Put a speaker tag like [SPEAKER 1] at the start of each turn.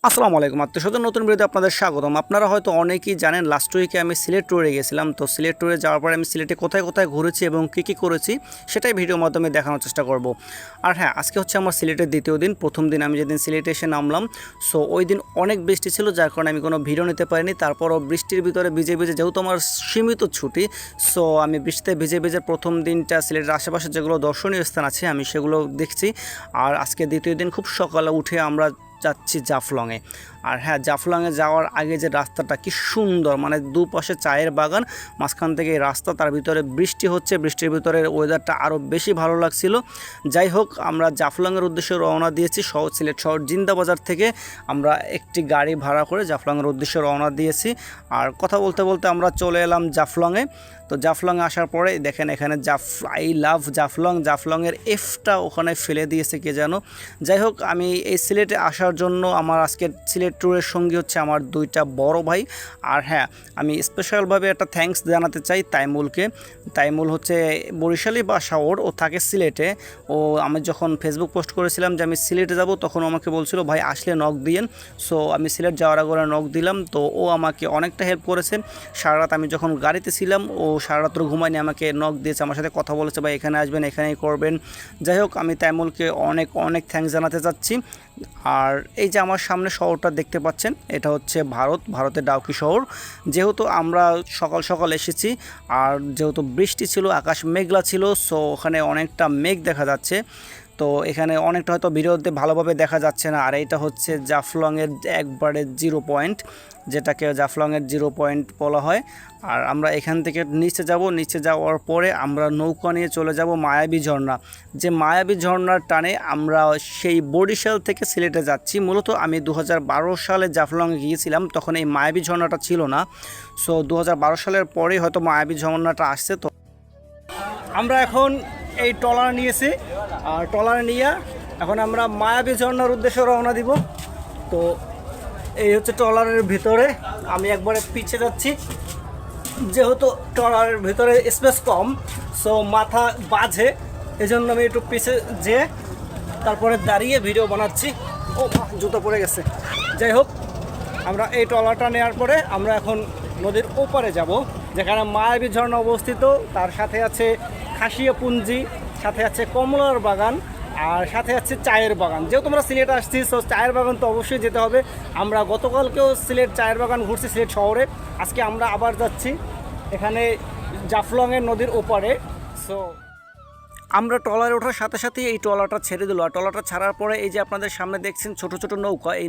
[SPEAKER 1] আসসালামু আলাইকুম আত্মীয়স্বজন নতুন ভিডিওতে আপনাদের স্বাগতম। আপনারা হয়তো অনেকেই জানেন লাস্ট উইকে আমি সিলেট ট্যুরে গেছিলাম। তো সিলেট ট্যুরে যাওয়ার পরে আমি সিলেটে কোথায় কোথায় ঘুরেছি এবং কী কী করেছি সেটাই ভিডিওর মাধ্যমে দেখানোর চেষ্টা করব। আর হ্যাঁ, আজকে হচ্ছে আমার সিলেটের দ্বিতীয় দিন। প্রথম দিন আমি যেদিন সিলেটে এসে নামলাম, সো ওই দিন অনেক বৃষ্টি ছিল, যার কারণে আমি কোনো ভিডিও নিতে পারিনি। তারপরও বৃষ্টির ভিতরে ভিজে ভিজে, যেহেতু আমার সীমিত ছুটি, সো আমি বৃষ্টিতে ভিজে ভিজে প্রথম দিনটা সিলেটের আশেপাশে যেগুলো দর্শনীয় স্থান আছে আমি সেগুলো দেখছি। আর আজকে দ্বিতীয় দিন খুব সকালে উঠে আমরা যাচ্ছি জাফলংয়ে। আর হ্যাঁ, জাফলংয়ে যাওয়ার আগে যে রাস্তাটা কি সুন্দর, মানে দুপাশে চায়ের বাগান, মাঝখান থেকে এই রাস্তা, তার ভিতরে বৃষ্টি হচ্ছে, বৃষ্টির ভিতরে ওয়েদারটা আরও বেশি ভালো লাগছিল। যাই হোক, আমরা জাফলংয়ের উদ্দেশ্যে রওনা দিয়েছি। সিলেট শহর জিন্দাবাজার থেকে আমরা একটি গাড়ি ভাড়া করে জাফলংয়ের উদ্দেশ্যে রওনা দিয়েছি। আর কথা বলতে বলতে আমরা চলে এলাম জাফলংয়ে। তো জাফলংয়ে আসার পরে দেখেন এখানে আই লাভ জাফলং, জাফলংয়ের এফটা ওখানে ফেলে দিয়েছে কে যেন। যাই হোক, আমি এই সিলেটে আসার জন্য আমার আজকের সিলেট ট্যুরের সঙ্গী হচ্ছে আমার দুইটা বড় ভাই। আর হ্যাঁ, আমি স্পেশালভাবে একটা থ্যাঙ্কস জানাতে চাই তাইমুলকে। তাইমুল হচ্ছে বরিশালী বাসা, ও থাকে সিলেটে। আমি যখন ফেসবুক পোস্ট করেছিলাম যে আমি সিলেটে যাব, তখন আমাকে বলছিল ভাই আসলে নক দিয়েন। সো আমি সিলেট যাওয়ার আগে নক দিলাম। তো ও আমাকে অনেকটা হেল্প করেছে। সারা রাত আমি যখন গাড়িতে ছিলাম, ও সারা রাত্র ঘুমায়নি, আমাকে নক দিয়েছে, আমার সাথে কথা বলেছে, ভাই এখানে আসবেন, এখানেই করবেন। যাই হোক, আমি তাইমুলকে অনেক অনেক থ্যাঙ্কস জানাতে চাচ্ছি। আর এই যে আমার সামনে শহরটা দেখতে পাচ্ছেন, এটা হচ্ছে ভারতের ডাউকি শহর। যেহেতু আমরা সকাল সকাল এসেছি, আর যেহেতু বৃষ্টি ছিল, আকাশ মেঘলা ছিল, সো ওখানে অনেকটা মেঘ দেখা যাচ্ছে। তো এখানে অনেকটা হয়তো ভিডিওতে ভালোভাবে দেখা যাচ্ছে না। আর এইটা হচ্ছে জাফলংয়ের একবারে জিরো পয়েন্ট, যেটাকে জাফলংয়ের জিরো পয়েন্ট বলা হয়। আর আমরা এখান থেকে নিচে যাব, নিচে যাওয়ার পরে আমরা নৌকা নিয়ে চলে যাব মায়াবী ঝর্ণা। যে মায়াবী ঝর্ণার টানে আমরা সেই বরিশাল থেকে সিলেটে যাচ্ছি। মূলত আমি 2012 সালে জাফলংয়ে গিয়েছিলাম, তখন এই মায়াবী ঝর্ণাটা ছিল না। সো 2012 সালের পরেই হয়তো মায়াবী ঝর্ণাটা আসছে। তো আমরা এখন এই ট্রলার নিয়েছি, আর ট্রলার নিয়ে এখন আমরা মায়াবী ঝর্ণার উদ্দেশ্যে রওনা দিব। তো এই হচ্ছে ট্রলারের ভিতরে, আমি একবারে পিছিয়ে যাচ্ছি, যেহেতু ট্রলারের ভিতরে স্পেস কম, সো মাথা বাজে, এজন্য আমি একটু পিছিয়ে যেয়ে তারপরে দাঁড়িয়ে ভিডিও বানাচ্ছি। ও জুতো পড়ে গেছে। যাই হোক, আমরা এই ট্রলারটা নেওয়ার পরে আমরা এখন নদীর ওপারে যাব, যেখানে মায়াবী ঝর্ণা অবস্থিত। তার সাথে আছে খাসিয়া পুঞ্জি, সাথে আছে কমলার বাগান, আর সাথে আছে চায়ের বাগান। যেহেতু আমরা সিলেটে আসছি, সো চায়ের বাগান তো অবশ্যই যেতে হবে। আমরা গতকালকেও সিলেট চায়ের বাগান ঘুরছি সিলেট শহরে, আজকে আমরা আবার যাচ্ছি এখানে জাফলংয়ের নদীর ওপারে। সো আমরা ট্রলারে ওঠার সাথে সাথেই এই ট্রলারটা ছেড়ে দিল। আর ট্রলারটা ছাড়ার পরে এই যে আপনাদের সামনে দেখছেন ছোট ছোট নৌকা, এই